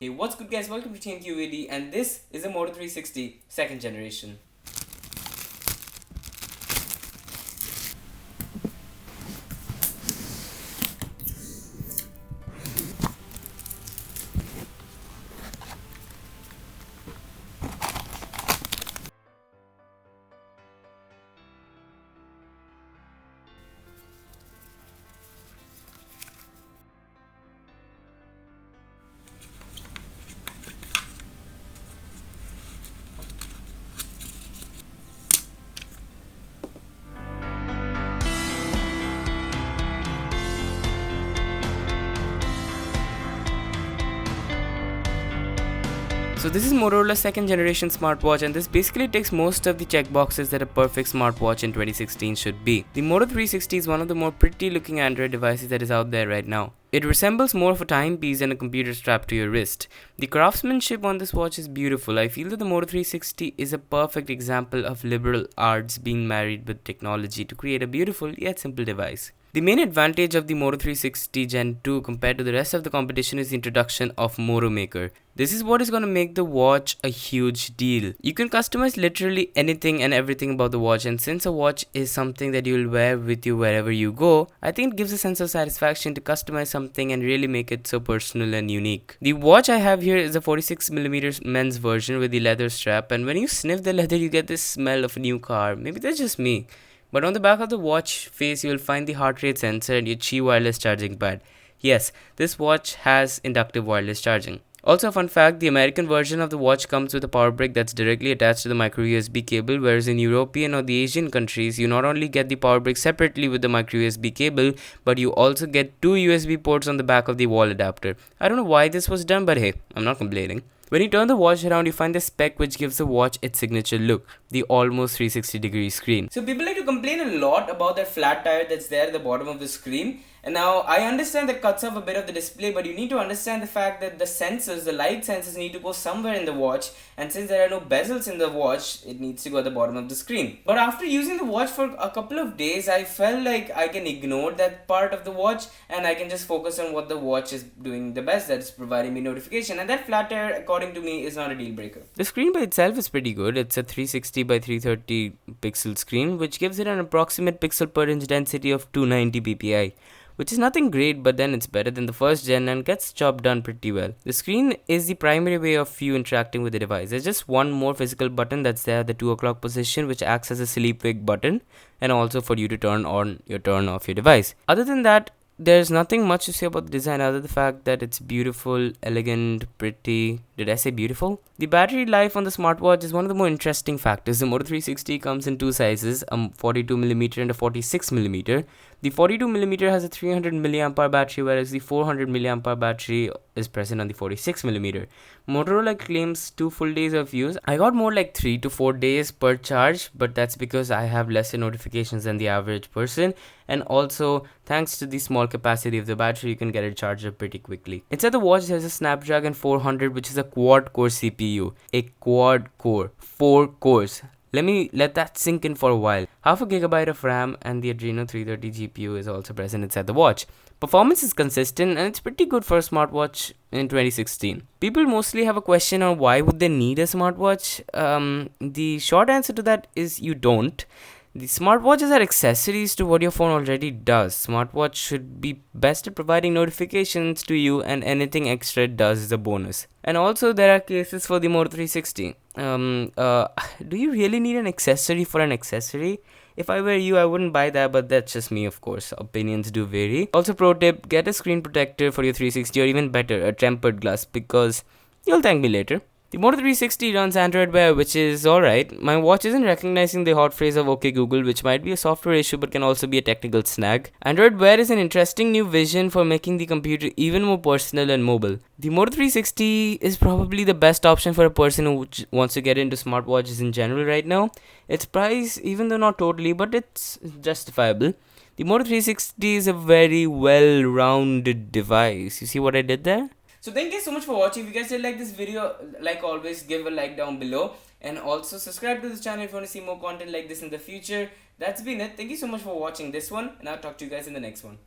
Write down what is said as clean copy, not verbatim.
Hey, what's good guys, welcome to TNQVD and this is a Moto 360 second generation. So this is Motorola's second generation smartwatch, and this basically ticks most of the checkboxes that a perfect smartwatch in 2016 should be. The Moto 360 is one of the more pretty looking Android devices that is out there right now. It resembles more of a timepiece than a computer strapped to your wrist. The craftsmanship on this watch is beautiful. I feel that the Moto 360 is a perfect example of liberal arts being married with technology to create a beautiful yet simple device. The main advantage of the Moto 360 Gen 2 compared to the rest of the competition is the introduction of Moto Maker. This is what is going to make the watch a huge deal. You can customize literally anything and everything about the watch, and since a watch is something that you will wear with you wherever you go, I think it gives a sense of satisfaction to customize something and really make it so personal and unique. The watch I have here is a 46mm men's version with the leather strap, and when you sniff the leather you get this smell of a new car. Maybe that's just me. But on the back of the watch face, you will find the heart rate sensor and your Qi wireless charging pad. Yes, this watch has inductive wireless charging. Also, a fun fact, the American version of the watch comes with a power brick that's directly attached to the micro USB cable, whereas in European or the Asian countries, you not only get the power brick separately with the micro USB cable, but you also get two USB ports on the back of the wall adapter. I don't know why this was done, but hey, I'm not complaining. When you turn the watch around, you find the spec which gives the watch its signature look, the almost 360-degree screen. So people like to complain a lot about that flat tire that's there at the bottom of the screen. And now I understand that cuts off a bit of the display, but you need to understand the fact that the sensors, the light sensors need to go somewhere in the watch, and since there are no bezels in the watch, it needs to go at the bottom of the screen. But after using the watch for a couple of days, I felt like I can ignore that part of the watch and I can just focus on what the watch is doing the best, that is providing me notification, and that flat tire according to me is not a deal breaker. The screen by itself is pretty good. It's a 360 by 330 pixel screen which gives it an approximate pixel per inch density of 290 ppi. Which is nothing great, but then it's better than the first gen and gets job done pretty well. The screen is the primary way of you interacting with the device. There's just one more physical button that's there at the 2 o'clock position, which acts as a sleep wake button and also for you to turn on or turn off your device. Other than that, there's nothing much to say about the design other than the fact that it's beautiful, elegant, pretty. Did I say beautiful? The battery life on the smartwatch is one of the more interesting factors. The Moto 360 comes in two sizes, a 42mm and a 46mm. The 42mm has a 300 mAh battery, whereas the 400 mAh battery is present on the 46mm. Motorola claims 2 full days of use. I got more like 3 to 4 days per charge, but that's because I have lesser notifications than the average person, and also thanks to the small capacity of the battery, you can get it charged up pretty quickly. Inside the watch, there's a Snapdragon 400, which is a quad-core CPU. A quad-core, 4 cores. Let that sink in for a while. Half a gigabyte of RAM and the Adreno 330 GPU is also present inside the watch. Performance is consistent and it's pretty good for a smartwatch in 2016. People mostly have a question on why would they need a smartwatch. The short answer to that is you don't. The smartwatches are accessories to what your phone already does. Smartwatch should be best at providing notifications to you, and anything extra it does is a bonus. And also there are cases for the Moto 360. Do you really need an accessory for an accessory? If I were you, I wouldn't buy that, but that's just me, of course. Opinions do vary. Also, pro tip, get a screen protector for your 360, or even better, a tempered glass, because you'll thank me later. The Moto 360 runs Android Wear, which is alright. My watch isn't recognizing the hot phrase of OK Google, which might be a software issue but can also be a technical snag. Android Wear is an interesting new vision for making the computer even more personal and mobile. The Moto 360 is probably the best option for a person who wants to get into smartwatches in general right now. Its price, even though not totally, but it's justifiable. The Moto 360 is a very well-rounded device. You see what I did there? So thank you so much for watching. If you guys did like this video, like always, give a like down below. And also subscribe to this channel if you want to see more content like this in the future. That's been it. Thank you so much for watching this one. And I'll talk to you guys in the next one.